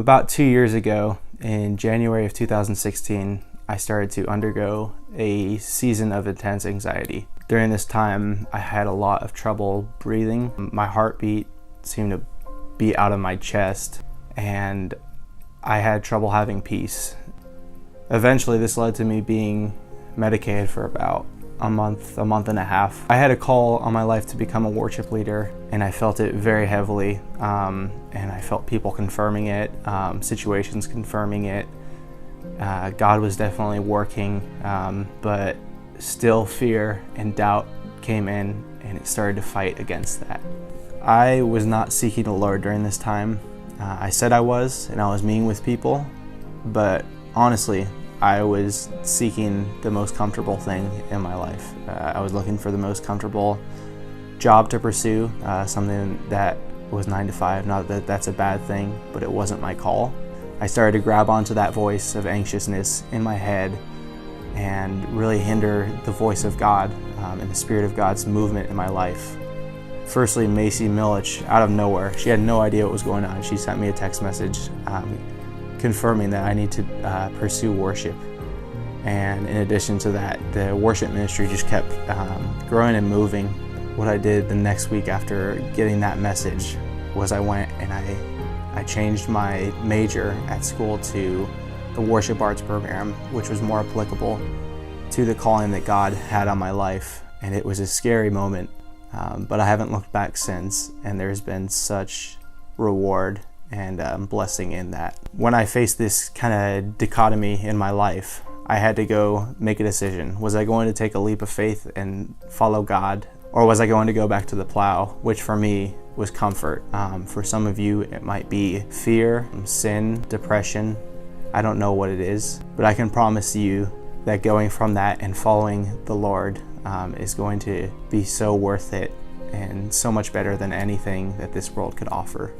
About 2 years ago, in January of 2016, I started to undergo a season of intense anxiety. During this time, I had a lot of trouble breathing. My heartbeat seemed to be out of my chest, and I had trouble having peace. Eventually, this led to me being medicated for about a month and a half. I had a call on my life to become a worship leader, and I felt it very heavily, and I felt people confirming it, situations confirming it. God was definitely working, but still fear and doubt came in, and it started to fight against that. I was not seeking the Lord during this time. I said I was, and I was meeting with people, but honestly, I was seeking the most comfortable thing in my life. I was looking for the most comfortable job to pursue, something that was 9 to 5. Not that that's a bad thing, but it wasn't my call. I started to grab onto that voice of anxiousness in my head and really hinder the voice of God and the Spirit of God's movement in my life. Firstly, Macy Milich, out of nowhere, she had no idea what was going on. She sent me a text message confirming that I need to pursue worship. And in addition to that, the worship ministry just kept growing and moving. What I did the next week after getting that message was I went and I changed my major at school to the worship arts program, which was more applicable to the calling that God had on my life. And it was a scary moment, but I haven't looked back since, and there's been such reward and blessing in that. When I faced this kind of dichotomy in my life, I had to go make a decision. Was I going to take a leap of faith and follow God, or was I going to go back to the plow, which for me was comfort? For some of you, it might be fear, sin, depression. I don't know what it is, but I can promise you that going from that and following the Lord is going to be so worth it and so much better than anything that this world could offer.